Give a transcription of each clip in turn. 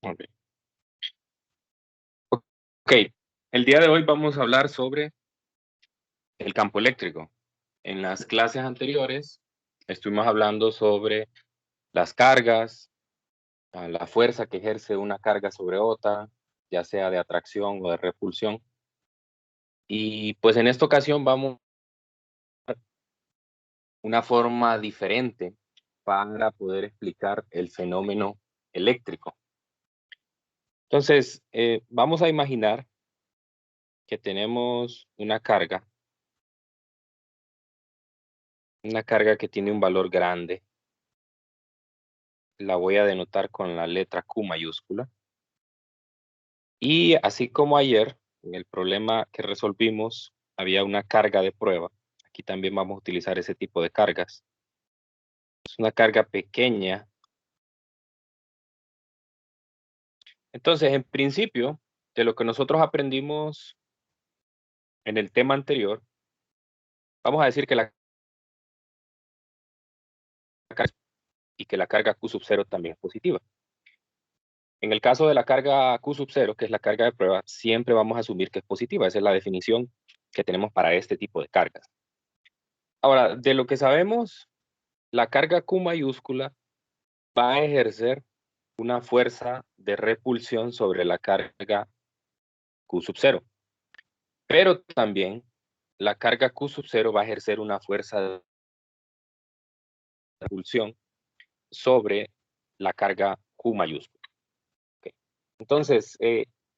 Ok. Ok, el día de hoy vamos a hablar sobre el campo eléctrico. En las clases anteriores estuvimos hablando sobre las cargas, la fuerza que ejerce una carga sobre otra, ya sea de atracción o de repulsión. Y pues en esta ocasión vamos a una forma diferente para poder explicar el fenómeno eléctrico. Entonces, vamos a imaginar que tenemos una carga que tiene un valor grande. La voy a denotar con la letra Q mayúscula. Y así como ayer, en el problema que resolvimos, había una carga de prueba. Aquí también vamos a utilizar ese tipo de cargas. Es una carga pequeña. Entonces, en principio, de lo que nosotros aprendimos en el tema anterior, vamos a decir que la carga y que la carga Q sub cero también es positiva. En el caso de la carga Q sub cero, que es la carga de prueba, siempre vamos a asumir que es positiva. Esa es la definición que tenemos para este tipo de cargas. Ahora, de lo que sabemos, la carga Q mayúscula va a ejercer una fuerza de repulsión sobre la carga Q sub cero. Pero también la carga Q sub cero va a ejercer una fuerza de repulsión sobre la carga Q mayúscula. Ok. Entonces,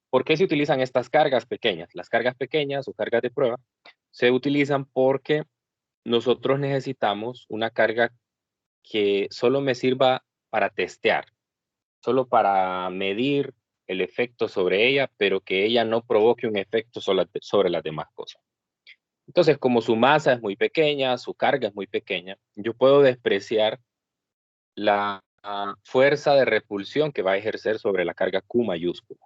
¿por qué se utilizan estas cargas pequeñas? Las cargas pequeñas o cargas de prueba se utilizan porque nosotros necesitamos una carga que solo me sirva para testear, solo para medir el efecto sobre ella, pero que ella no provoque un efecto sobre las demás cosas. Entonces, como su masa es muy pequeña, su carga es muy pequeña, yo puedo despreciar la fuerza de repulsión que va a ejercer sobre la carga Q mayúscula.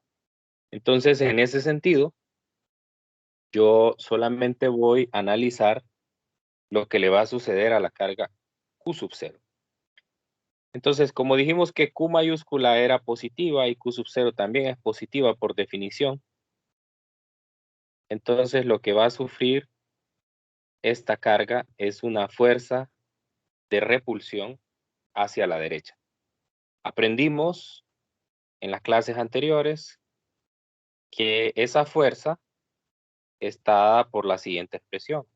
Entonces, en ese sentido, yo solamente voy a analizar lo que le va a suceder a la carga Q sub cero. Entonces, como dijimos que Q mayúscula era positiva y Q sub cero también es positiva por definición, entonces lo que va a sufrir esta carga es una fuerza de repulsión hacia la derecha. Aprendimos en las clases anteriores que esa fuerza está dada por la siguiente expresión: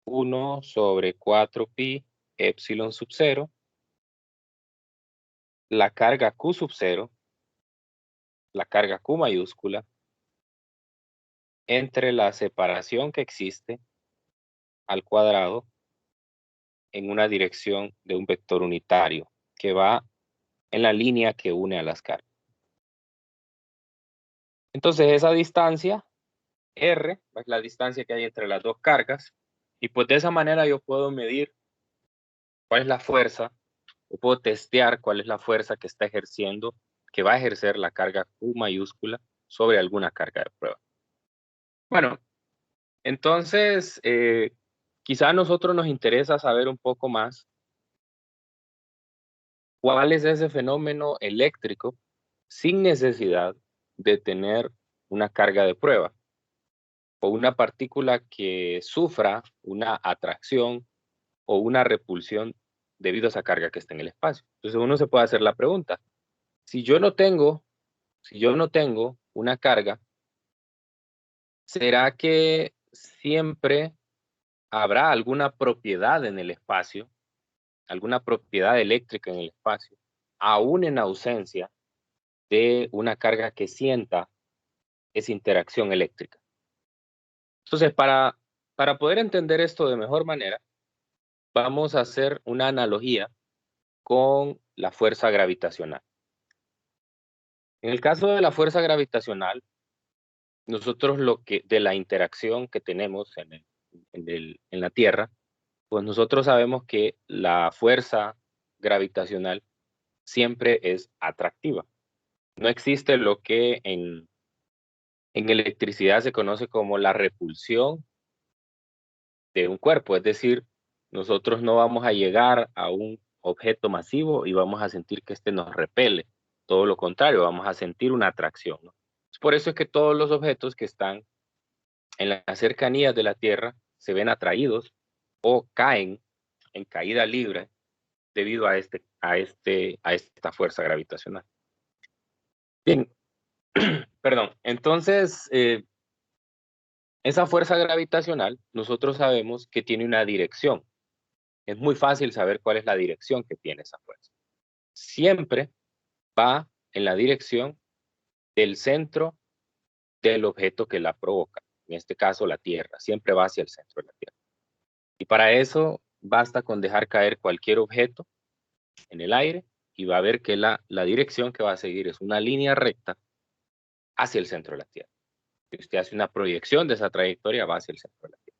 1 sobre 4pi epsilon sub 0, la carga Q sub 0, la carga Q mayúscula, entre la separación que existe al cuadrado en una dirección de un vector unitario que va en la línea que une a las cargas. Entonces esa distancia, R, es la distancia que hay entre las dos cargas, y pues de esa manera yo puedo medir cuál es la fuerza, o puedo testear cuál es la fuerza que está ejerciendo, que va a ejercer la carga Q mayúscula sobre alguna carga de prueba. Bueno, entonces, quizá a nosotros nos interesa saber un poco más cuál es ese fenómeno eléctrico sin necesidad de tener una carga de prueba o una partícula que sufra una atracción o una repulsión debido a esa carga que está en el espacio. Entonces uno se puede hacer la pregunta: si yo no tengo, si yo no tengo una carga, ¿será que siempre habrá alguna propiedad en el espacio, alguna propiedad eléctrica en el espacio, aún en ausencia de una carga que sienta esa interacción eléctrica? Entonces, para poder entender esto de mejor manera, vamos a hacer una analogía con la fuerza gravitacional. En el caso de la fuerza gravitacional, nosotros lo que de la interacción que tenemos en la Tierra, pues nosotros sabemos que la fuerza gravitacional siempre es atractiva. No existe lo que en electricidad se conoce como la repulsión de un cuerpo, es decir, nosotros no vamos a llegar a un objeto masivo y vamos a sentir que este nos repele. todo lo contrario, vamos a sentir una atracción, ¿no? Por eso es que todos los objetos que están en las cercanías de la Tierra se ven atraídos o caen en caída libre debido a esta fuerza gravitacional. Bien, perdón. Entonces, esa fuerza gravitacional, nosotros sabemos que tiene una dirección. Es muy fácil saber cuál es la dirección que tiene esa fuerza. Siempre va en la dirección del centro del objeto que la provoca. En este caso, la Tierra. Siempre va hacia el centro de la Tierra. Y para eso basta con dejar caer cualquier objeto en el aire y va a ver que la dirección que va a seguir es una línea recta hacia el centro de la Tierra. Si usted hace una proyección de esa trayectoria, va hacia el centro de la Tierra.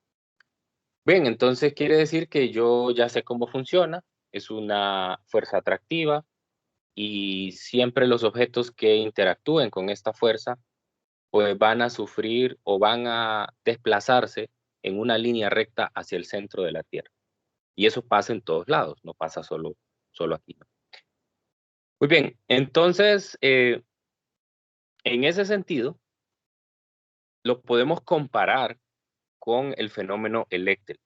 Bien, entonces quiere decir que yo ya sé cómo funciona. Es una fuerza atractiva y siempre los objetos que interactúen con esta fuerza pues van a sufrir o van a desplazarse en una línea recta hacia el centro de la Tierra. Y eso pasa en todos lados, no pasa solo aquí, ¿no? Muy bien, entonces, en ese sentido, lo podemos comparar con el fenómeno eléctrico.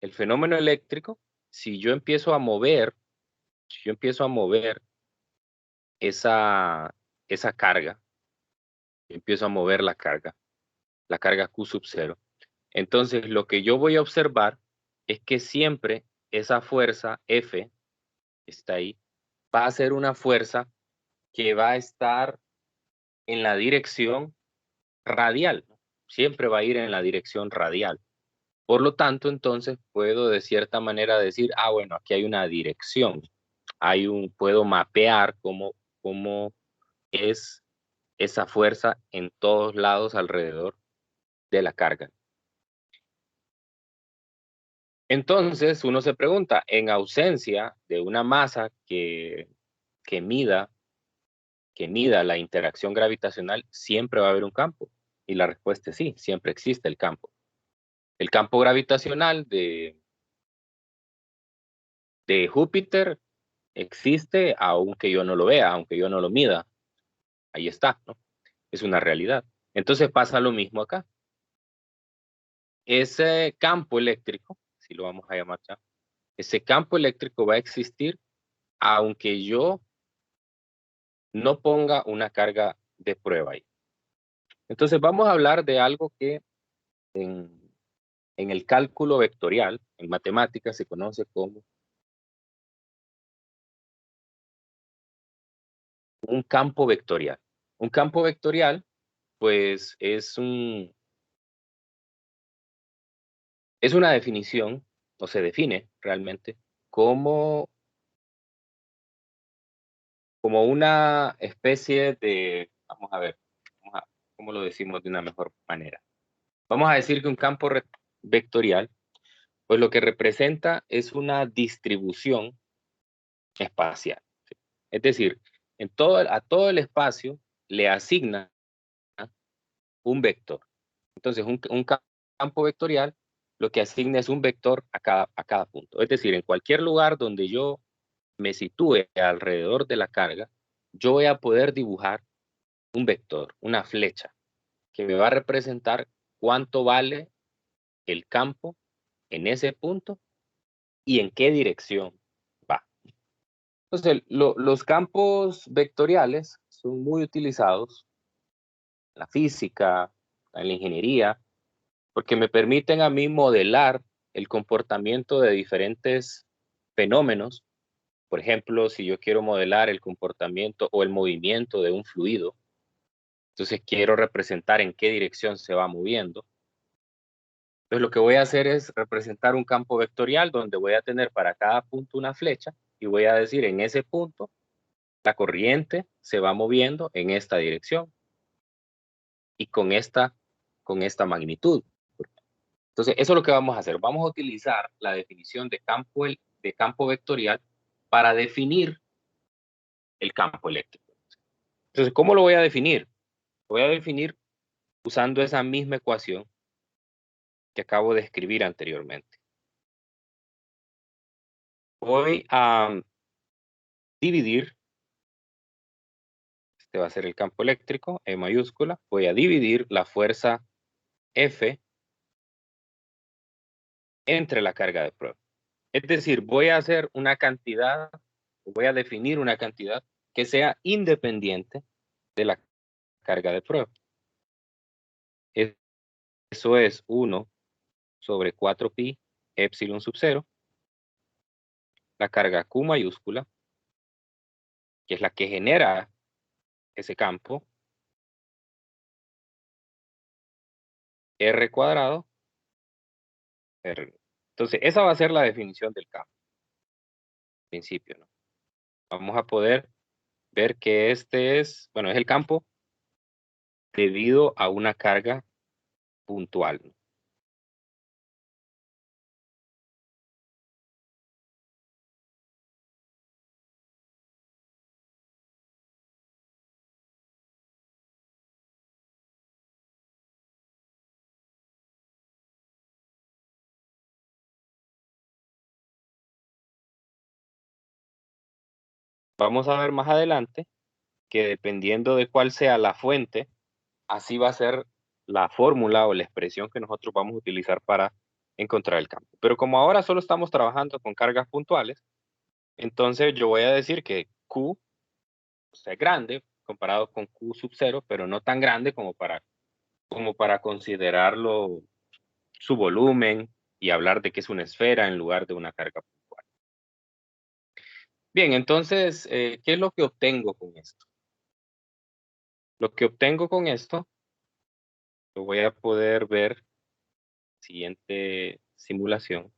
El fenómeno eléctrico, si yo empiezo a mover, esa carga, empiezo a mover la carga Q sub 0, entonces lo que yo voy a observar es que siempre esa fuerza F, está ahí, va a ser una fuerza que va a estar en la dirección radial, ¿no? Siempre va a ir en la dirección radial. Por lo tanto, entonces puedo de cierta manera decir, bueno, aquí hay una dirección, puedo mapear cómo es esa fuerza en todos lados alrededor de la carga. Entonces, uno se pregunta, en ausencia de una masa que mida la interacción gravitacional, ¿siempre va a haber un campo? Y la respuesta es sí, siempre existe el campo. El campo gravitacional de Júpiter existe aunque yo no lo vea, aunque yo no lo mida. Ahí está, ¿no? Es una realidad. Entonces pasa lo mismo acá. Ese campo eléctrico, si lo vamos a llamar ya, ese campo eléctrico va a existir aunque yo no ponga una carga de prueba ahí. Entonces vamos a hablar de algo que en el cálculo vectorial, en matemáticas, se conoce como un campo vectorial. Un campo vectorial, pues, es una definición, o se define realmente, como una especie de, vamos a ver, ¿cómo lo decimos de una mejor manera? Vamos a decir que un campo vectorial, pues lo que representa es una distribución espacial. ¿Sí? Es decir, a todo el espacio le asigna un vector. Entonces, un campo vectorial lo que asigna es un vector a cada punto. Es decir, en cualquier lugar donde yo me sitúe alrededor de la carga, yo voy a poder dibujar un vector, una flecha, que me va a representar cuánto vale el campo en ese punto y en qué dirección va. Entonces, los campos vectoriales son muy utilizados en la física, en la ingeniería, porque me permiten a mí modelar el comportamiento de diferentes fenómenos. Por ejemplo, si yo quiero modelar el comportamiento o el movimiento de un fluido, entonces quiero representar en qué dirección se va moviendo. Entonces lo que voy a hacer es representar un campo vectorial donde voy a tener para cada punto una flecha y voy a decir en ese punto la corriente se va moviendo en esta dirección y con esta magnitud. Entonces, eso es lo que vamos a hacer. Vamos a utilizar la definición de campo vectorial para definir el campo eléctrico. Entonces, ¿cómo lo voy a definir? Lo voy a definir usando esa misma ecuación que acabo de escribir anteriormente. Voy a dividir este va a ser el campo eléctrico, E mayúscula. Voy a dividir la fuerza F entre la carga de prueba. Es decir, voy a hacer una cantidad, voy a definir una cantidad que sea independiente de la carga de prueba. Eso es 1 sobre 4pi epsilon sub 0, la carga Q mayúscula, que es la que genera ese campo, R cuadrado, R. Entonces, esa va a ser la definición del campo, en principio, ¿no? Vamos a poder ver que este es, bueno, es el campo debido a una carga puntual, ¿no? Vamos a ver más adelante que dependiendo de cuál sea la fuente, así va a ser la fórmula o la expresión que nosotros vamos a utilizar para encontrar el campo. Pero como ahora solo estamos trabajando con cargas puntuales, entonces yo voy a decir que Q, o sea, es grande comparado con Q sub 0, pero no tan grande como para considerarlo su volumen y hablar de que es una esfera en lugar de una carga puntual. Bien, entonces, ¿qué es lo que obtengo con esto? Lo que obtengo con esto, lo voy a poder ver en la siguiente simulación.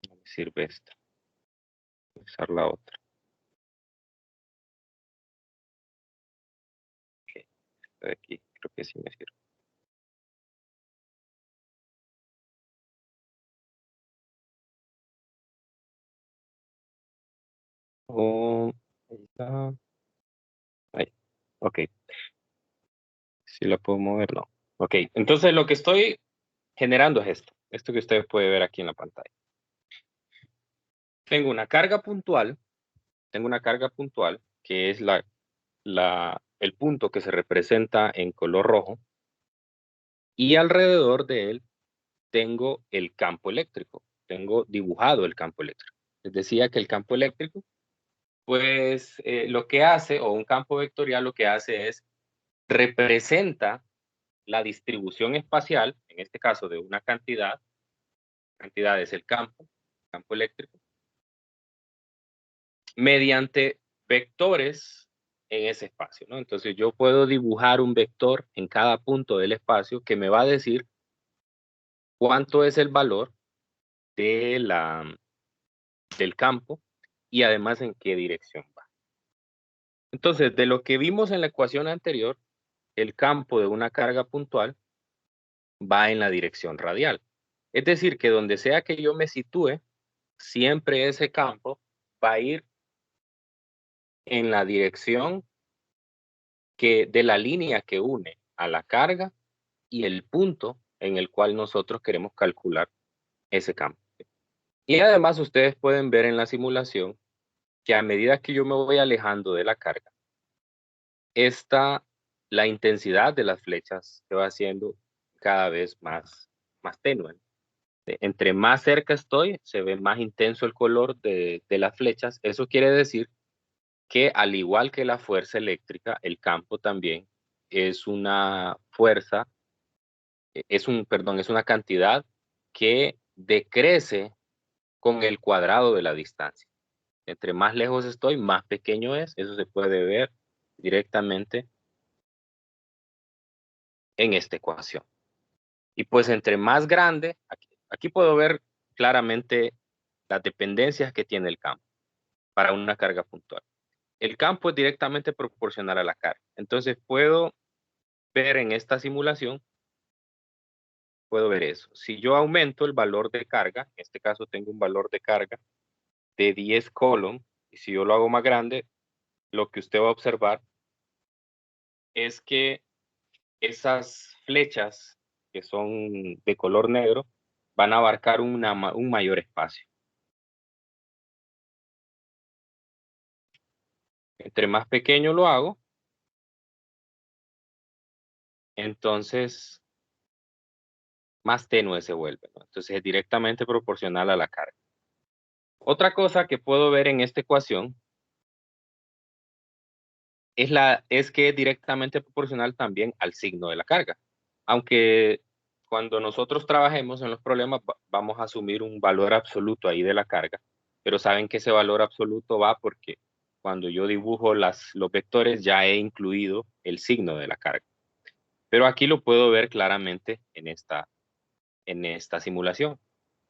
No me sirve esta. Voy a usar la otra. Ok, esta de aquí, creo que sí me sirve. Oh, ahí está. Ahí. Ok. Si la puedo mover, no. Ok, entonces lo que estoy generando es esto que usted puede ver aquí en la pantalla. Tengo una carga puntual, que es el punto que se representa en color rojo, y alrededor de él tengo el campo eléctrico, tengo dibujado el campo eléctrico. Les decía que el campo eléctrico, pues lo que hace, o un campo vectorial lo que hace es representa la distribución espacial, en este caso de una cantidad es el campo eléctrico, mediante vectores en ese espacio, ¿no? Entonces yo puedo dibujar un vector en cada punto del espacio que me va a decir cuánto es el valor de del campo y además en qué dirección va. Entonces, de lo que vimos en la ecuación anterior, el campo de una carga puntual va en la dirección radial. Es decir, que donde sea que yo me sitúe, siempre ese campo va a ir en la dirección de la línea que une a la carga y el punto en el cual nosotros queremos calcular ese campo. Y además ustedes pueden ver en la simulación que a medida que yo me voy alejando de la carga, la intensidad de las flechas se va haciendo cada vez más tenue. Entre más cerca estoy, se ve más intenso el color de las flechas. Eso quiere decir que al igual que la fuerza eléctrica, el campo también es una fuerza, es una cantidad que decrece con el cuadrado de la distancia. Entre más lejos estoy, más pequeño es. Eso se puede ver directamente en esta ecuación. Y pues entre más grande, aquí puedo ver claramente las dependencias que tiene el campo para una carga puntual. El campo es directamente proporcional a la carga. Entonces puedo ver en esta simulación, puedo ver eso. Si yo aumento el valor de carga, en este caso tengo un valor de carga de 10 coulomb, y si yo lo hago más grande, lo que usted va a observar es que esas flechas que son de color negro van a abarcar un mayor espacio. Entre más pequeño lo hago, entonces más tenue se vuelve, ¿no? Entonces es directamente proporcional a la carga. Otra cosa que puedo ver en esta ecuación es que es directamente proporcional también al signo de la carga. Aunque cuando nosotros trabajemos en los problemas vamos a asumir un valor absoluto ahí de la carga, pero saben que ese valor absoluto va porque cuando yo dibujo los vectores ya he incluido el signo de la carga. Pero aquí lo puedo ver claramente en esta simulación.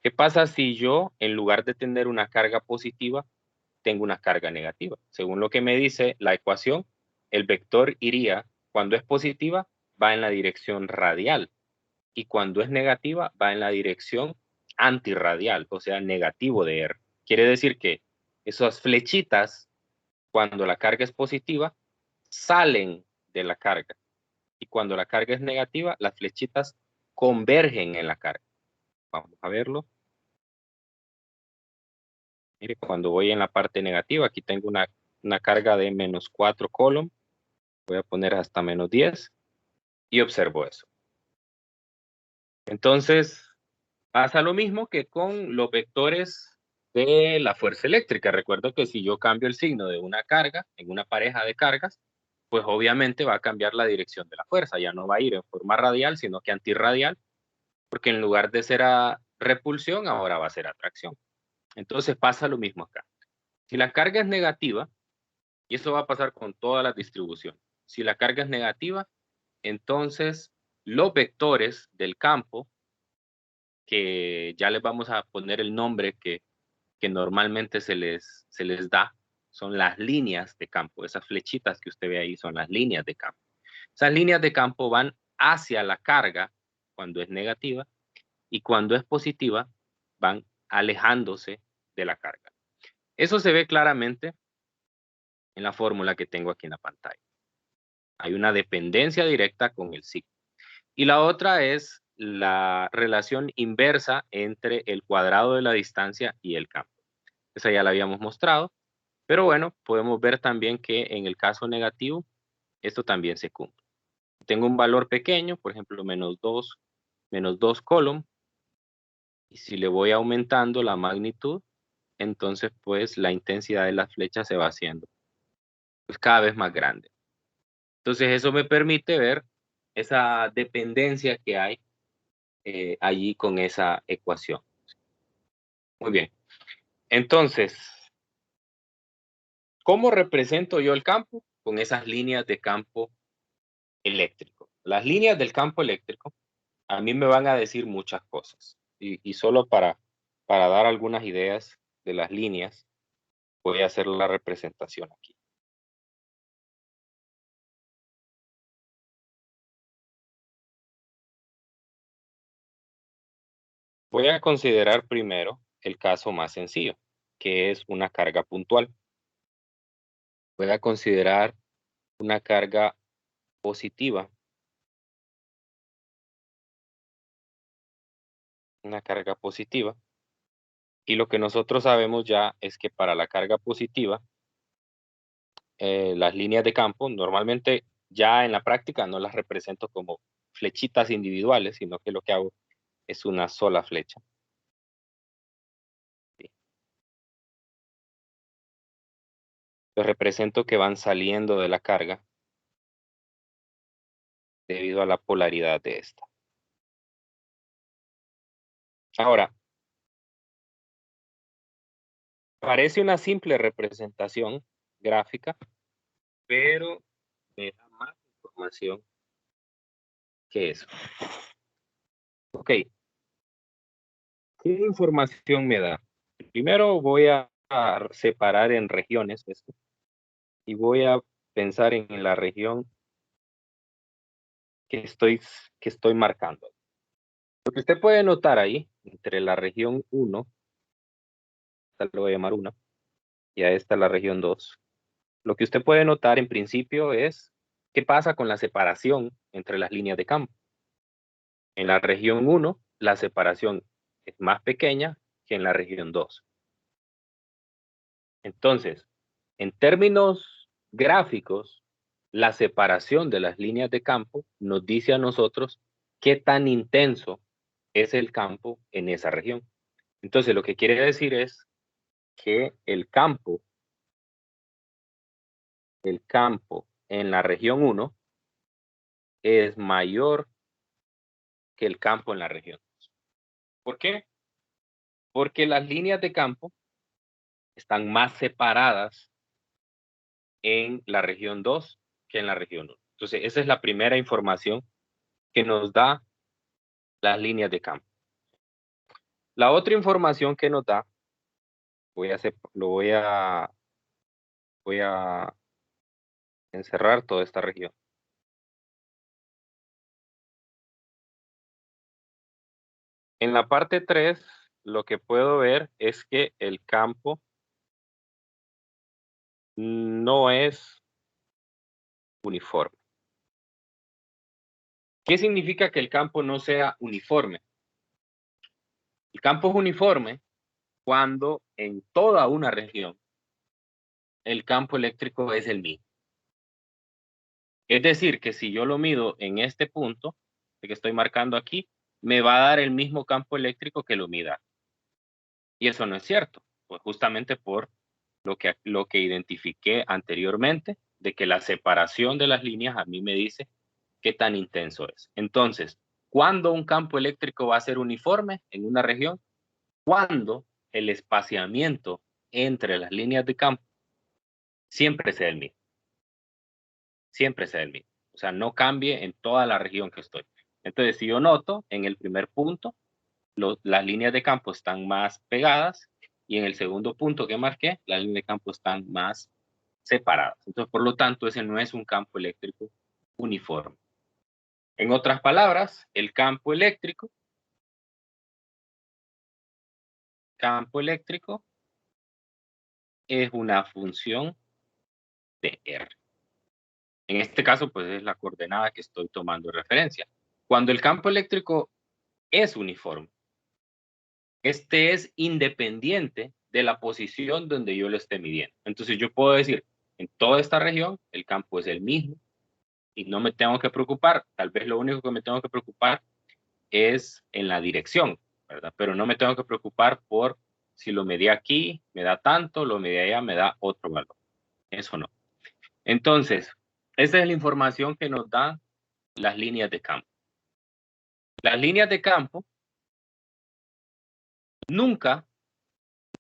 ¿Qué pasa si yo, en lugar de tener una carga positiva, tengo una carga negativa? Según lo que me dice la ecuación, el vector iría, cuando es positiva, va en la dirección radial, y cuando es negativa, va en la dirección antirradial, o sea, negativo de R. Quiere decir que esas flechitas, cuando la carga es positiva, salen de la carga, y cuando la carga es negativa, las flechitas convergen en la carga. Vamos a verlo. Mire, cuando voy en la parte negativa, aquí tengo una carga de menos 4 coulomb. Voy a poner hasta menos 10 y observo eso. Entonces, pasa lo mismo que con los vectores de la fuerza eléctrica. Recuerdo que si yo cambio el signo de una carga en una pareja de cargas, pues obviamente va a cambiar la dirección de la fuerza. Ya no va a ir en forma radial, sino que antirradial, porque en lugar de ser a repulsión, ahora va a ser atracción. Entonces pasa lo mismo acá. Si la carga es negativa, y eso va a pasar con todas las distribuciones, si la carga es negativa, entonces los vectores del campo, que ya les vamos a poner el nombre que normalmente se les da, son las líneas de campo. Esas flechitas que usted ve ahí son las líneas de campo. Esas líneas de campo van hacia la carga cuando es negativa, y cuando es positiva van alejándose de la carga. Eso se ve claramente en la fórmula que tengo aquí en la pantalla. Hay una dependencia directa con el signo. Y la otra es la relación inversa entre el cuadrado de la distancia y el campo. Esa ya la habíamos mostrado, pero bueno, podemos ver también que en el caso negativo, esto también se cumple. Tengo un valor pequeño, por ejemplo, menos 2 coulomb, y si le voy aumentando la magnitud, entonces pues la intensidad de la flecha se va haciendo pues cada vez más grande. Entonces eso me permite ver esa dependencia que hay allí con esa ecuación. Muy bien. Entonces, ¿cómo represento yo el campo? Con esas líneas de campo eléctrico. Las líneas del campo eléctrico a mí me van a decir muchas cosas. Y solo para dar algunas ideas de las líneas, voy a hacer la representación aquí. Voy a considerar primero el caso más sencillo, que es una carga puntual. Voy a considerar una carga positiva, una carga positiva. Y lo que nosotros sabemos ya es que para la carga positiva, las líneas de campo, normalmente ya en la práctica no las represento como flechitas individuales, sino que lo que hago es una sola flecha. ¿Sí? Los represento que van saliendo de la carga debido a la polaridad de esta. Ahora, parece una simple representación gráfica, pero me da más información que eso. Ok, ¿qué información me da? Primero voy a separar en regiones esto y voy a pensar en la región que estoy, que estoy marcando. Lo que usted puede notar ahí, entre la región 1, esta lo voy a llamar 1, y a esta la región 2, lo que usted puede notar en principio es qué pasa con la separación entre las líneas de campo. En la región 1, la separación es más pequeña que en la región 2. Entonces, en términos gráficos, la separación de las líneas de campo nos dice a nosotros qué tan intenso es el campo en esa región. Entonces, lo que quiere decir es que el campo en la región 1 es mayor que el campo en la región 2. ¿Por qué? Porque las líneas de campo están más separadas en la región 2 que en la región 1. Entonces, esa es la primera información que nos da las líneas de campo. La otra información que nos da, voy a encerrar toda esta región. En la parte 3, lo que puedo ver es que el campo no es uniforme. ¿Qué significa que el campo no sea uniforme? El campo es uniforme cuando en toda una región el campo eléctrico es el mismo. Es decir, que si yo lo mido en este punto que estoy marcando aquí, me va a dar el mismo campo eléctrico que lo mida. Y eso no es cierto, pues justamente por lo que identifiqué anteriormente, de que la separación de las líneas a mí me dice qué tan intenso es. Entonces, ¿cuándo un campo eléctrico va a ser uniforme en una región? Cuando el espaciamiento entre las líneas de campo siempre sea el mismo, siempre sea el mismo. O sea, no cambie en toda la región que estoy. Entonces, si yo noto en el primer punto, las líneas de campo están más pegadas y en el segundo punto que marqué, las líneas de campo están más separadas. Entonces, por lo tanto, ese no es un campo eléctrico uniforme. En otras palabras, el campo eléctrico es una función de R. En este caso, pues es la coordenada que estoy tomando de referencia. Cuando el campo eléctrico es uniforme, este es independiente de la posición donde yo lo esté midiendo. Entonces yo puedo decir, en toda esta región, el campo es el mismo y no me tengo que preocupar. Tal vez lo único que me tengo que preocupar es en la dirección, ¿verdad? Pero no me tengo que preocupar por si lo medí aquí, me da tanto, lo medí allá, me da otro valor. Eso no. Entonces, esa es la información que nos dan las líneas de campo. Las líneas de campo nunca,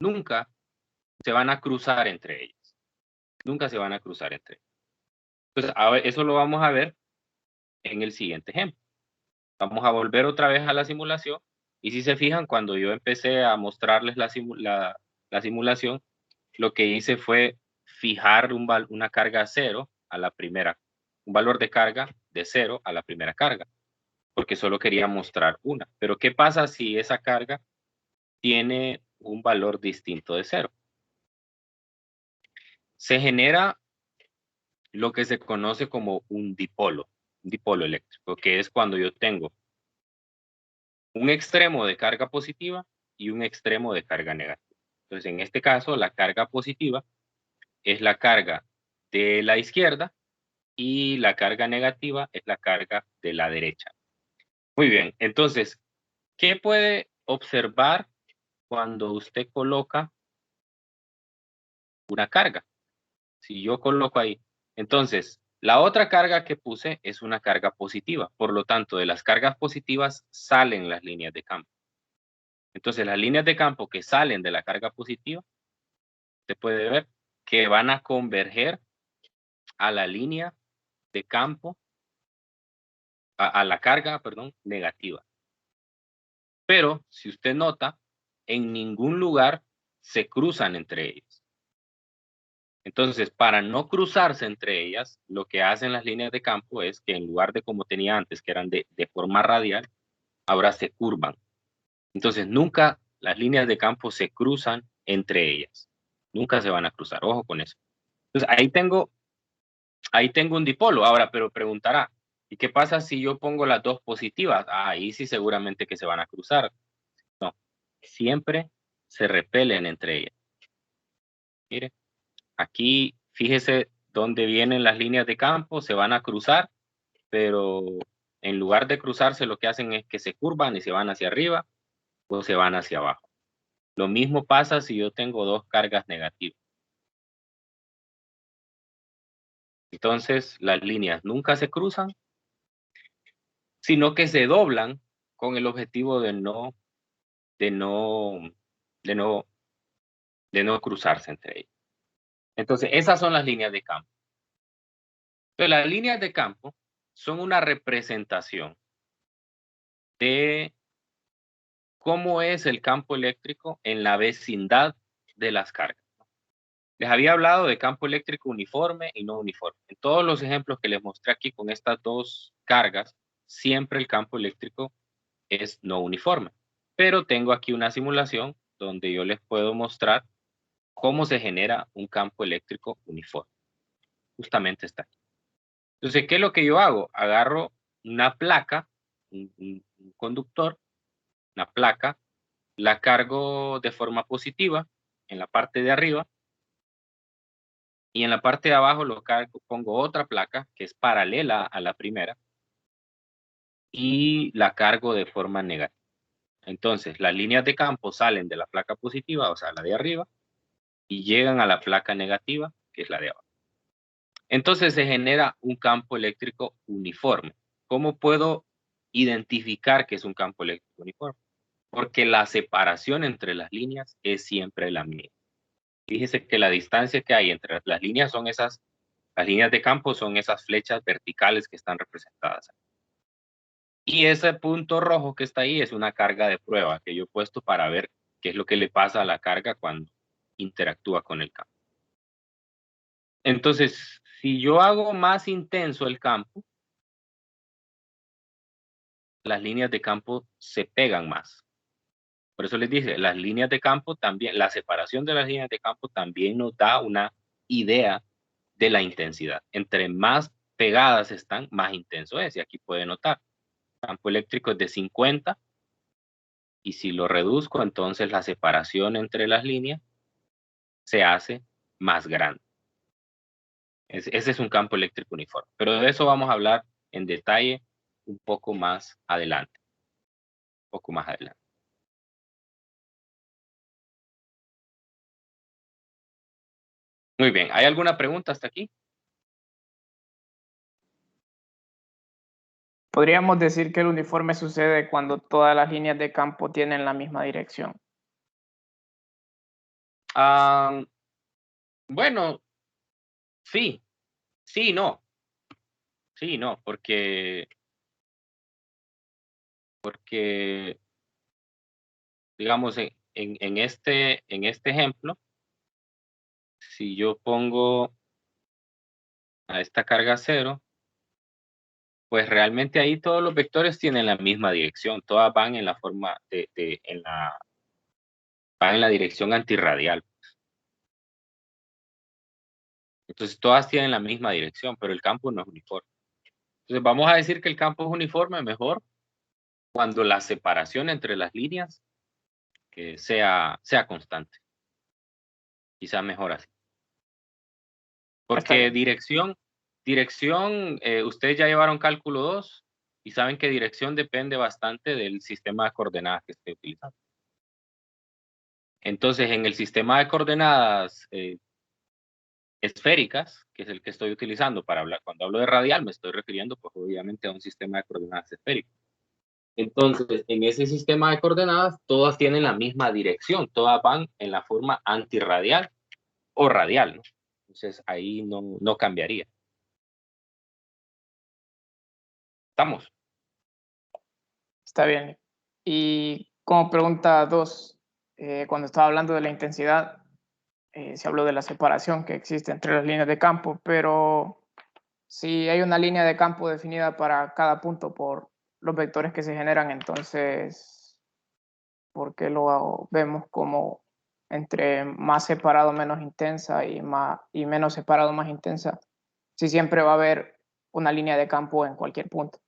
nunca se van a cruzar entre ellas. Nunca se van a cruzar entre ellas. Entonces, a ver, eso lo vamos a ver en el siguiente ejemplo. Vamos a volver otra vez a la simulación. Y si se fijan, cuando yo empecé a mostrarles la simulación, lo que hice fue fijar una carga 0 a la primera, un valor de carga de 0 a la primera carga, porque solo quería mostrar una. Pero ¿qué pasa si esa carga tiene un valor distinto de 0? Se genera lo que se conoce como un dipolo eléctrico, que es cuando yo tengo un extremo de carga positiva y un extremo de carga negativa. Entonces, en este caso, la carga positiva es la carga de la izquierda y la carga negativa es la carga de la derecha. Muy bien, entonces, ¿qué puede observar cuando usted coloca una carga? Si yo coloco ahí, entonces, la otra carga que puse es una carga positiva. Por lo tanto, de las cargas positivas salen las líneas de campo. Entonces, las líneas de campo que salen de la carga positiva, se puede ver que van a converger a la línea de campo, a la carga, perdón, negativa. Pero, si usted nota, en ningún lugar se cruzan entre ellas. Entonces, para no cruzarse entre ellas, lo que hacen las líneas de campo es que en lugar de como tenía antes, que eran de forma radial, ahora se curvan. Entonces, nunca las líneas de campo se cruzan entre ellas. Nunca se van a cruzar. Ojo con eso. Entonces, ahí tengo un dipolo. Ahora, pero preguntará, ¿y qué pasa si yo pongo las dos positivas? Ahí sí seguramente que se van a cruzar. No, siempre se repelen entre ellas. Mire, aquí fíjese dónde vienen las líneas de campo, se van a cruzar, pero en lugar de cruzarse lo que hacen es que se curvan y se van hacia arriba o se van hacia abajo. Lo mismo pasa si yo tengo dos cargas negativas. Entonces, las líneas nunca se cruzan, sino que se doblan con el objetivo de no cruzarse entre ellas. Entonces, esas son las líneas de campo. Entonces, las líneas de campo son una representación de cómo es el campo eléctrico en la vecindad de las cargas. Les había hablado de campo eléctrico uniforme y no uniforme. En todos los ejemplos que les mostré aquí con estas dos cargas, siempre el campo eléctrico es no uniforme. Pero tengo aquí una simulación donde yo les puedo mostrar cómo se genera un campo eléctrico uniforme. Justamente está aquí. Entonces, ¿qué es lo que yo hago? Agarro una placa, un conductor, una placa, la cargo de forma positiva en la parte de arriba y en la parte de abajo pongo otra placa que es paralela a la primera y la cargo de forma negativa. Entonces, las líneas de campo salen de la placa positiva, o sea, la de arriba, y llegan a la placa negativa, que es la de abajo. Entonces se genera un campo eléctrico uniforme. ¿Cómo puedo identificar que es un campo eléctrico uniforme? Porque la separación entre las líneas es siempre la misma. Fíjese que la distancia que hay entre las líneas las líneas de campo son esas flechas verticales que están representadas. Y ese punto rojo que está ahí es una carga de prueba que yo he puesto para ver qué es lo que le pasa a la carga cuando interactúa con el campo. Entonces, si yo hago más intenso el campo, las líneas de campo se pegan más. Por eso les dije, las líneas de campo también, la separación de las líneas de campo también nos da una idea de la intensidad. Entre más pegadas están, más intenso es. Y aquí puede notar, campo eléctrico es de 50 y si lo reduzco, entonces la separación entre las líneas se hace más grande. Ese es un campo eléctrico uniforme. Pero de eso vamos a hablar en detalle un poco más adelante. Un poco más adelante. Muy bien. ¿Hay alguna pregunta hasta aquí? Podríamos decir que el uniforme sucede cuando todas las líneas de campo tienen la misma dirección. Bueno, sí, sí, no. Sí, no, porque digamos, en este ejemplo, si yo pongo a esta carga 0, pues realmente ahí todos los vectores tienen la misma dirección, todas van en la forma van en la dirección antirradial. Entonces todas tienen la misma dirección, pero el campo no es uniforme. Entonces vamos a decir que el campo es uniforme mejor cuando la separación entre las líneas sea constante. Quizá mejor así. Porque dirección, ustedes ya llevaron cálculo 2 y saben que dirección depende bastante del sistema de coordenadas que esté utilizando. Entonces, en el sistema de coordenadas esféricas, que es el que estoy utilizando para hablar, cuando hablo de radial, me estoy refiriendo, pues obviamente a un sistema de coordenadas esférico. Entonces, en ese sistema de coordenadas, todas tienen la misma dirección, todas van en la forma antirradial o radial, ¿no? Entonces, ahí no cambiaría. ¿Estamos? Está bien. ¿Y como pregunta 2, cuando estaba hablando de la intensidad, se habló de la separación que existe entre las líneas de campo, pero si hay una línea de campo definida para cada punto por los vectores que se generan, entonces, ¿por qué lo vemos como entre más separado menos intensa y menos separado más intensa? Si siempre va a haber una línea de campo en cualquier punto.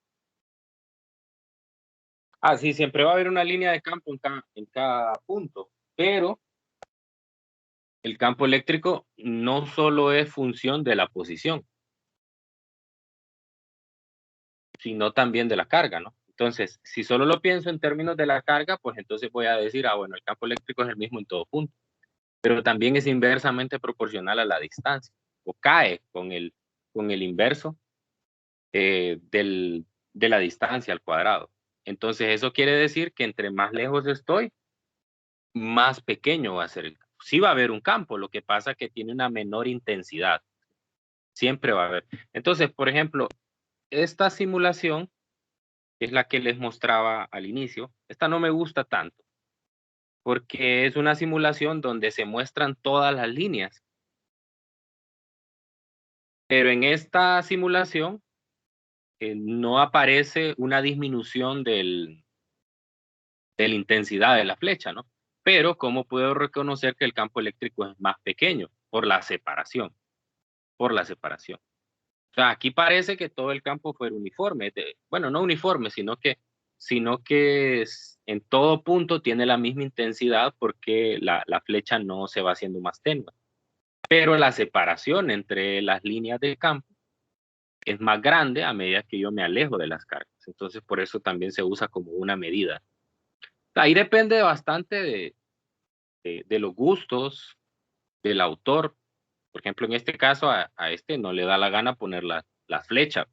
Ah, sí, siempre va a haber una línea de campo en cada punto, pero el campo eléctrico no solo es función de la posición, sino también de la carga, ¿no? Entonces, si solo lo pienso en términos de la carga, pues entonces voy a decir, ah, bueno, el campo eléctrico es el mismo en todo punto, pero también es inversamente proporcional a la distancia, o cae con el inverso de la distancia al cuadrado. Entonces, eso quiere decir que entre más lejos estoy, más pequeño va a ser el campo. Sí va a haber un campo, lo que pasa es que tiene una menor intensidad. Siempre va a haber. Entonces, por ejemplo, esta simulación es la que les mostraba al inicio. Esta no me gusta tanto, porque es una simulación donde se muestran todas las líneas. Pero en esta simulación no aparece una disminución de la intensidad de la flecha, ¿no? Pero ¿cómo puedo reconocer que el campo eléctrico es más pequeño? Por la separación, por la separación. O sea, aquí parece que todo el campo fuera uniforme. Bueno, no uniforme, sino que en todo punto tiene la misma intensidad porque la flecha no se va haciendo más tenue. Pero la separación entre las líneas de campo es más grande a medida que yo me alejo de las cargas. Entonces, por eso también se usa como una medida. Ahí depende bastante de los gustos del autor. Por ejemplo, en este caso, a este no le da la gana poner la flecha.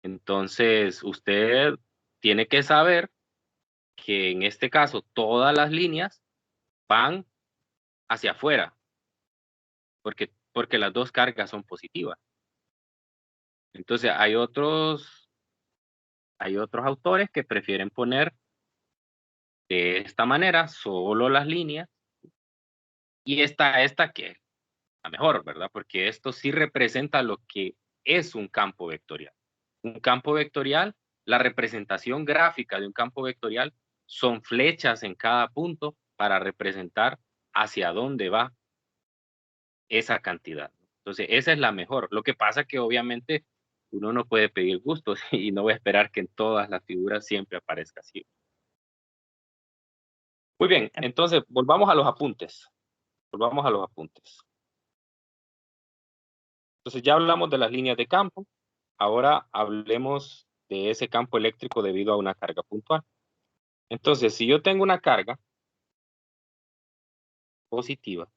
Entonces, usted tiene que saber que en este caso todas las líneas van hacia afuera, porque las dos cargas son positivas. Entonces, hay otros autores que prefieren poner de esta manera solo las líneas y esta que es la mejor, ¿verdad? Porque esto sí representa lo que es un campo vectorial. Un campo vectorial, la representación gráfica de un campo vectorial son flechas en cada punto para representar hacia dónde va esa cantidad. Entonces, esa es la mejor. Lo que pasa que obviamente uno no puede pedir gustos y no voy a esperar que en todas las figuras siempre aparezca así. Muy bien, entonces volvamos a los apuntes. Volvamos a los apuntes. Entonces ya hablamos de las líneas de campo. Ahora hablemos de ese campo eléctrico debido a una carga puntual. Entonces, si yo tengo una carga positiva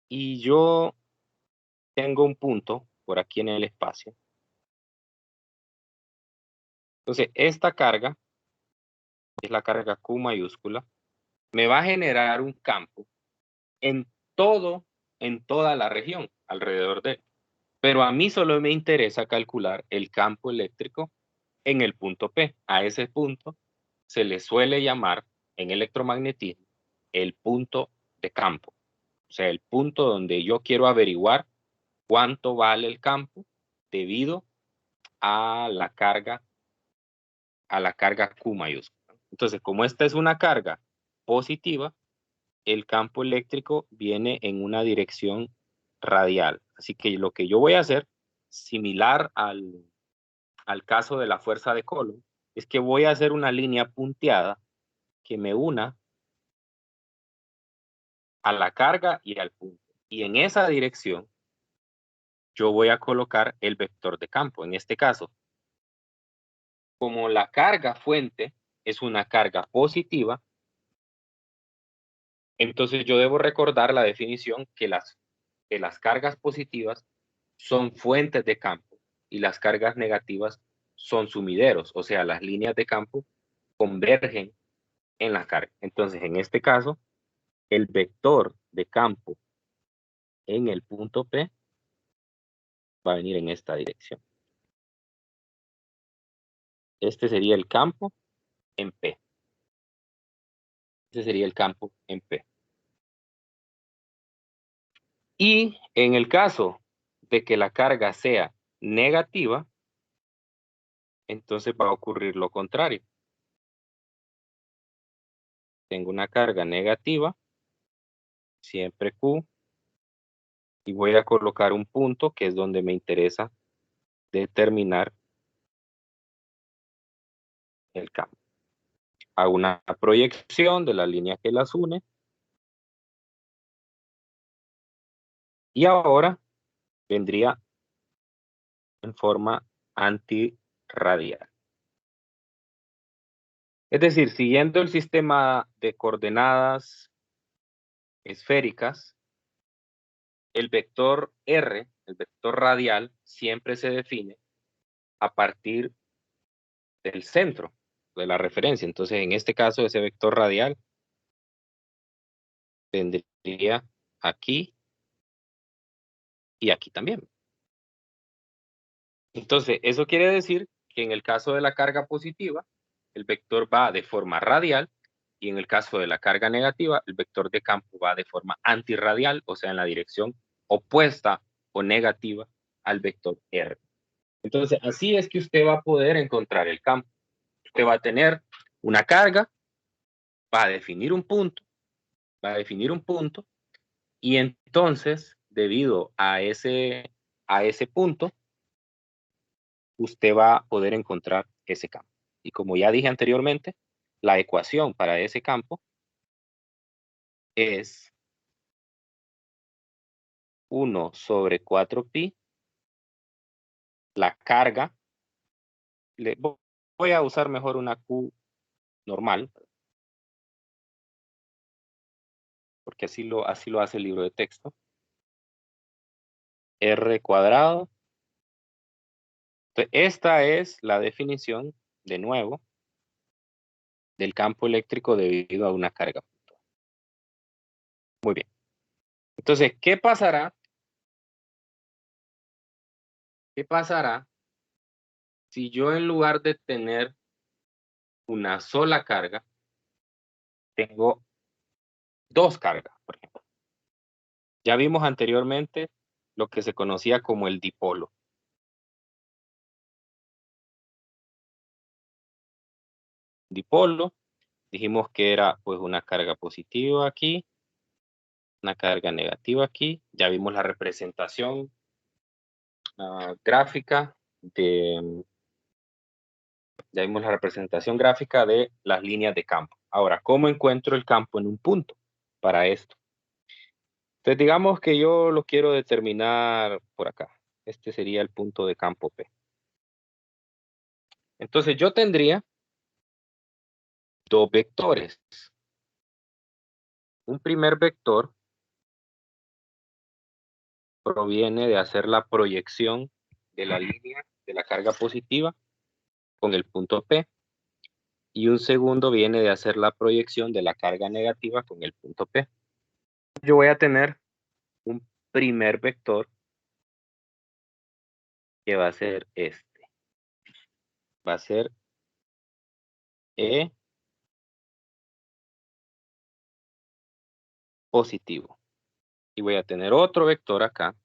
y yo tengo un punto por aquí en el espacio, entonces esta carga, es la carga Q mayúscula, me va a generar un campo en toda la región alrededor de él. Pero a mí solo me interesa calcular el campo eléctrico en el punto P. A ese punto se le suele llamar en electromagnetismo el punto de campo. O sea, el punto donde yo quiero averiguar cuánto vale el campo debido a la carga Q mayúscula. Entonces, como esta es una carga positiva, el campo eléctrico viene en una dirección radial. Así que lo que yo voy a hacer, similar al caso de la fuerza de Coulomb, es que voy a hacer una línea punteada que me una a la carga y al punto. Y en esa dirección yo voy a colocar el vector de campo. En este caso, como la carga fuente es una carga positiva, entonces yo debo recordar la definición que las cargas positivas son fuentes de campo y las cargas negativas son sumideros, o sea, las líneas de campo convergen en la carga. Entonces, en este caso, el vector de campo en el punto P va a venir en esta dirección. Este sería el campo en P. Ese sería el campo en P. Y en el caso de que la carga sea negativa, entonces va a ocurrir lo contrario. Tengo una carga negativa, siempre Q, y voy a colocar un punto que es donde me interesa determinar el campo. Hago una proyección de la línea que las une. Y ahora vendría en forma antirradial. Es decir, siguiendo el sistema de coordenadas esféricas, el vector R, el vector radial, siempre se define a partir del centro de la referencia. Entonces, en este caso, ese vector radial tendría aquí y aquí también. Entonces, eso quiere decir que en el caso de la carga positiva, el vector va de forma radial, y en el caso de la carga negativa, el vector de campo va de forma antirradial, o sea, en la dirección opuesta o negativa al vector R. Entonces, así es que usted va a poder encontrar el campo. Usted va a tener una carga, va a definir un punto, y entonces, debido a ese punto, usted va a poder encontrar ese campo. Y como ya dije anteriormente, la ecuación para ese campo es 1 sobre 4pi, la carga, voy a usar mejor una Q normal, porque así lo hace el libro de texto, R cuadrado. Entonces, esta es la definición, de nuevo, del campo eléctrico debido a una carga puntual. Muy bien. Entonces, ¿qué pasará? ¿Qué pasará si yo, en lugar de tener una sola carga, tengo dos cargas, por ejemplo? Ya vimos anteriormente lo que se conocía como el dipolo. Dipolo, dijimos que era pues una carga positiva aquí, una carga negativa aquí. Ya vimos la representación gráfica ya vimos la representación gráfica de las líneas de campo. Ahora, ¿cómo encuentro el campo en un punto para esto? Entonces, digamos que yo lo quiero determinar por acá. Este sería el punto de campo P. Entonces, yo tendría dos vectores. Un primer vector proviene de hacer la proyección de la línea de la carga positiva con el punto P, y un segundo viene de hacer la proyección de la carga negativa con el punto P. Yo voy a tener un primer vector que va a ser este. Va a ser E positivo. Y voy a tener otro vector acá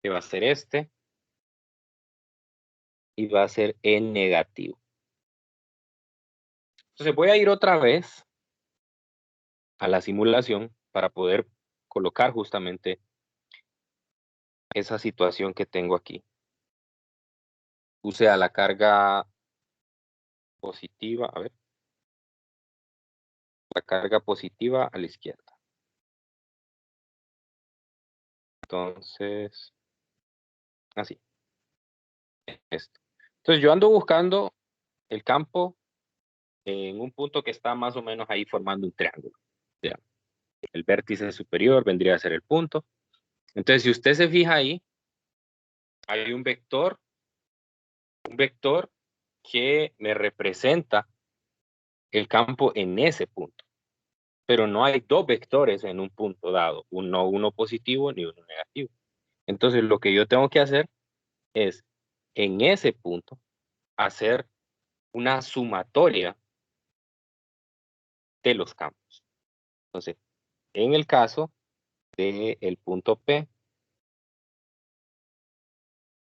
que va a ser este, y va a ser E negativo. Entonces voy a ir otra vez a la simulación para poder colocar justamente esa situación que tengo aquí. Puse a la carga positiva, a ver, la carga positiva a la izquierda. Entonces, así, esto. Entonces yo ando buscando el campo en un punto que está más o menos ahí formando un triángulo. Ya. El vértice superior vendría a ser el punto. Entonces, si usted se fija ahí, hay un vector que me representa el campo en ese punto. Pero no hay dos vectores en un punto dado, uno positivo ni uno negativo. Entonces, lo que yo tengo que hacer es en ese punto hacer una sumatoria de los campos. Entonces, en el caso del punto P,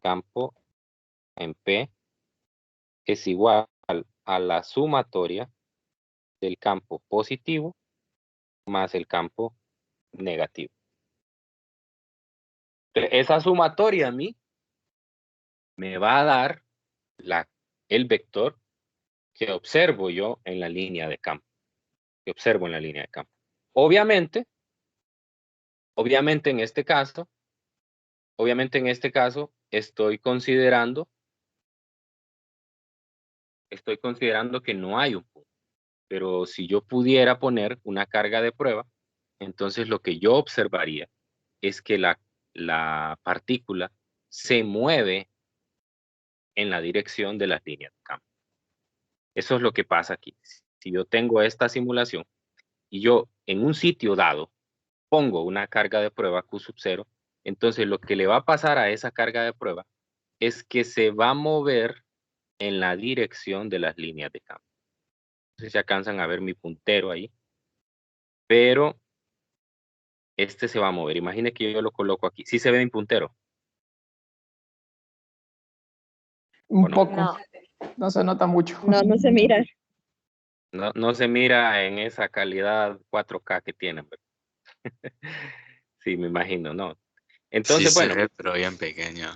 campo en P es igual a la sumatoria del campo positivo más el campo negativo. Entonces, esa sumatoria a mí me va a dar el vector que observo yo en la línea de campo. Obviamente en este caso, estoy considerando que no hay un punto. Pero si yo pudiera poner una carga de prueba, entonces lo que yo observaría es que la partícula se mueve en la dirección de las líneas de campo. Eso es lo que pasa aquí. Si yo tengo esta simulación y yo en un sitio dado pongo una carga de prueba Q sub 0, entonces lo que le va a pasar a esa carga de prueba es que se va a mover en la dirección de las líneas de campo. No sé si alcanzan a ver mi puntero ahí, pero este se va a mover. Imagine que yo lo coloco aquí. ¿Sí se ve mi puntero? Un no? poco, No, no se nota mucho. no se mira. No se mira en esa calidad 4K que tienen, ¿verdad? Sí, me imagino, ¿no? Sí Entonces, se bueno, ve, pero bien pequeño.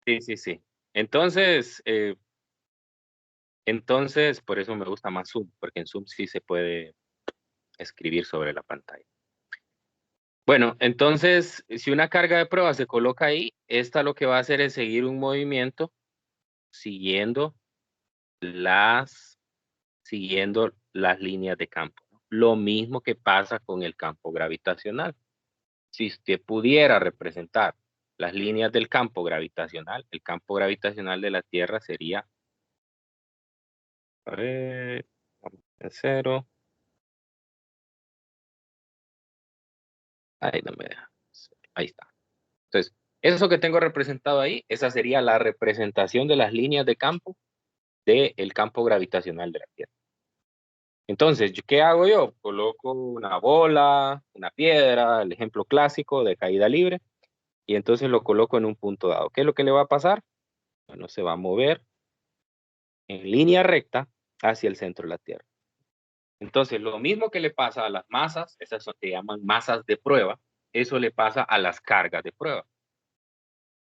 sí. Entonces, por eso me gusta más Zoom, porque en Zoom sí se puede escribir sobre la pantalla. Bueno, entonces, si una carga de prueba se coloca ahí, esta lo que va a hacer es seguir un movimiento siguiendo las líneas de campo, ¿no? Lo mismo que pasa con el campo gravitacional. Si usted pudiera representar las líneas del campo gravitacional, el campo gravitacional de la Tierra sería, a ver, vamos a cero. Ahí no me deja. Ahí está. Entonces, eso que tengo representado ahí, esa sería la representación de las líneas de campo del campo gravitacional de la Tierra. Entonces, ¿qué hago yo? Coloco una bola, una piedra, el ejemplo clásico de caída libre, y entonces lo coloco en un punto dado. ¿Qué es lo que le va a pasar? Bueno, se va a mover en línea recta hacia el centro de la Tierra. Entonces, lo mismo que le pasa a las masas, esas se llaman masas de prueba, eso le pasa a las cargas de prueba.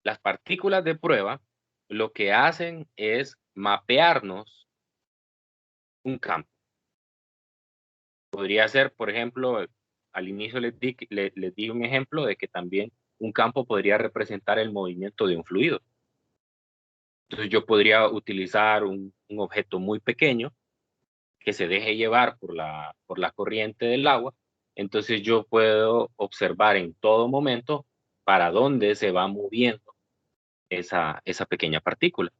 Las partículas de prueba lo que hacen es mapearnos un campo. Podría ser, por ejemplo, al inicio les di un ejemplo de que también un campo podría representar el movimiento de un fluido. Entonces yo podría utilizar un objeto muy pequeño que se deje llevar por la corriente del agua. Entonces yo puedo observar en todo momento para dónde se va moviendo esa pequeña partícula.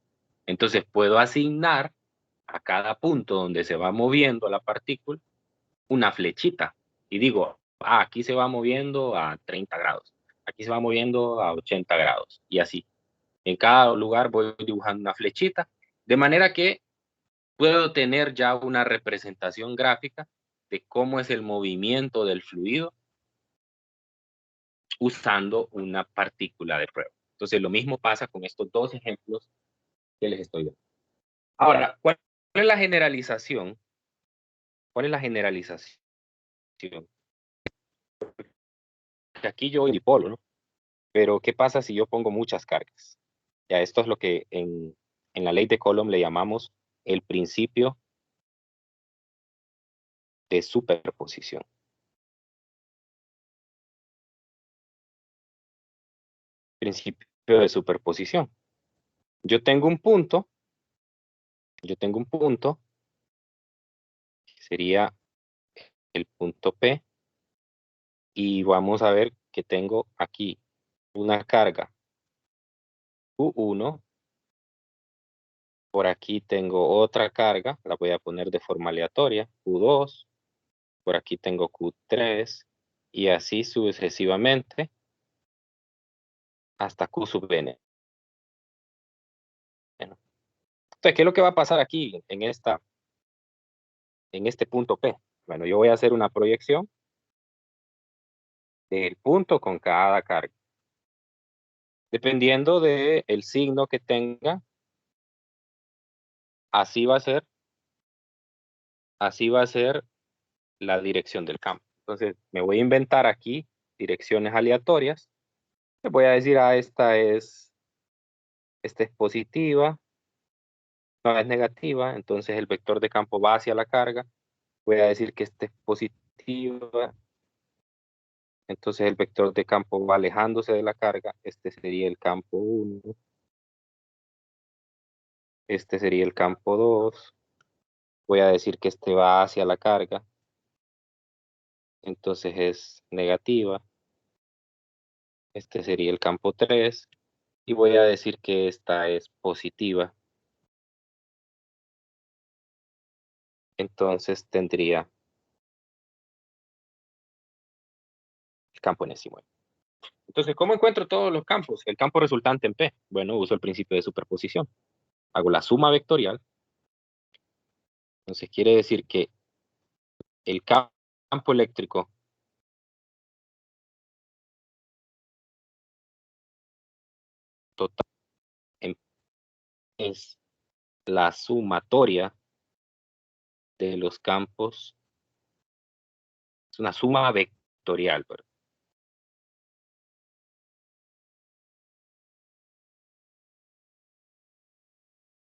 Entonces puedo asignar a cada punto donde se va moviendo la partícula una flechita y digo, aquí se va moviendo a 30 grados, aquí se va moviendo a 80 grados y así. En cada lugar voy dibujando una flechita, de manera que puedo tener ya una representación gráfica de cómo es el movimiento del fluido usando una partícula de prueba. Entonces, lo mismo pasa con estos dos ejemplos que les estoy dando. Ahora, ¿cuál es la generalización? ¿Cuál es la generalización? Que aquí yo voy dipolo, ¿no? Pero, ¿qué pasa si yo pongo muchas cargas? Ya, esto es lo que en la ley de Coulomb le llamamos el principio de superposición. Principio de superposición. Yo tengo un punto, que sería el punto P, y vamos a ver que tengo aquí una carga Q1, por aquí tengo otra carga, la voy a poner de forma aleatoria, Q2, por aquí tengo Q3, y así sucesivamente hasta Q sub n. Entonces, ¿qué es lo que va a pasar aquí en este punto P? Bueno, yo voy a hacer una proyección del punto con cada carga. Dependiendo del signo que tenga, así va a ser la dirección del campo. Entonces, me voy a inventar aquí direcciones aleatorias. Le voy a decir, esta es positiva, no es negativa, entonces el vector de campo va hacia la carga. Voy a decir que esta es positiva, entonces el vector de campo va alejándose de la carga. Este sería el campo 1. Este sería el campo 2. Voy a decir que este va hacia la carga, entonces es negativa. Este sería el campo 3. Y voy a decir que esta es positiva. Entonces tendría el campo en S9. Entonces, ¿cómo encuentro todos los campos? El campo resultante en P. Bueno, uso el principio de superposición. Hago la suma vectorial. Entonces quiere decir que el campo eléctrico total es la sumatoria de los campos. Es una suma vectorial, ¿verdad?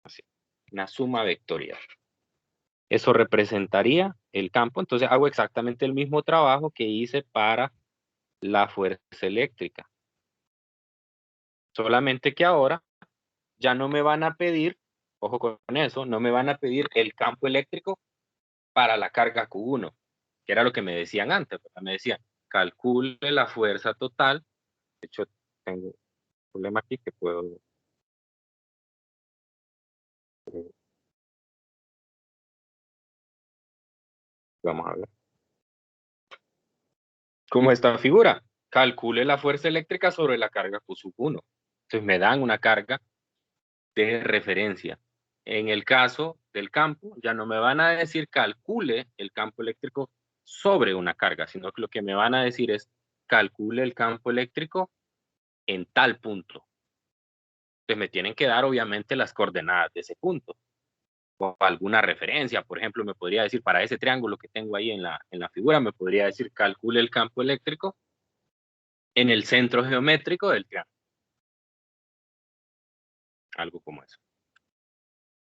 Así, una suma vectorial. Eso representaría el campo. Entonces hago exactamente el mismo trabajo que hice para la fuerza eléctrica. Solamente que ahora ya no me van a pedir, ojo con eso, no me van a pedir el campo eléctrico para la carga Q1, que era lo que me decían antes. Me decían, calcule la fuerza total. De hecho, tengo un problema aquí que puedo... Vamos a ver. ¿Cómo esta figura? Calcule la fuerza eléctrica sobre la carga Q1. Entonces me dan una carga de referencia. En el caso del campo, ya no me van a decir calcule el campo eléctrico sobre una carga, sino que lo que me van a decir es calcule el campo eléctrico en tal punto. Entonces me tienen que dar obviamente las coordenadas de ese punto o alguna referencia. Por ejemplo, me podría decir para ese triángulo que tengo ahí en la figura, me podría decir calcule el campo eléctrico en el centro geométrico del triángulo. Algo como eso.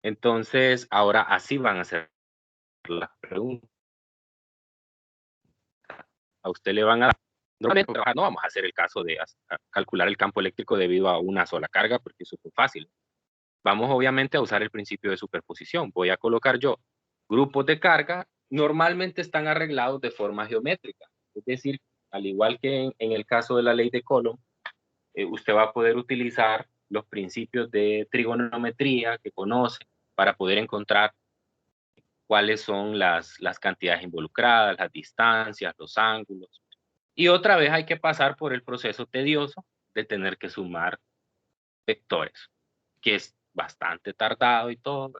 Entonces, ahora así van a ser las preguntas. A usted le van a... Normalmente no vamos a hacer el caso de calcular el campo eléctrico debido a una sola carga, porque eso es muy fácil. Vamos obviamente a usar el principio de superposición. Voy a colocar yo grupos de carga, normalmente están arreglados de forma geométrica. Es decir, al igual que en el caso de la ley de Coulomb, usted va a poder utilizar los principios de trigonometría que conoce para poder encontrar cuáles son las cantidades involucradas, las distancias, los ángulos. Y otra vez hay que pasar por el proceso tedioso de tener que sumar vectores, que es bastante tardado y todo,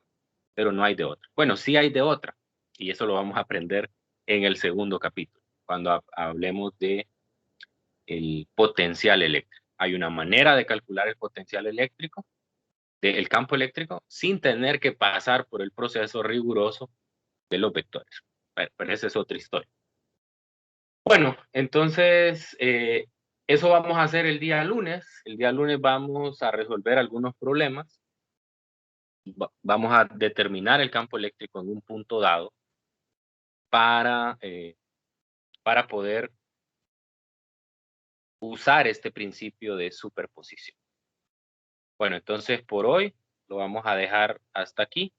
pero no hay de otra. Bueno, sí hay de otra, y eso lo vamos a aprender en el segundo capítulo, cuando hablemos de el potencial eléctrico. Hay una manera de calcular el potencial eléctrico, del campo eléctrico, sin tener que pasar por el proceso riguroso de los vectores. Pero esa es otra historia. Bueno, entonces, eso vamos a hacer el día lunes. El día lunes vamos a resolver algunos problemas. Vamos a determinar el campo eléctrico en un punto dado para poder usar este principio de superposición. Bueno, entonces por hoy lo vamos a dejar hasta aquí.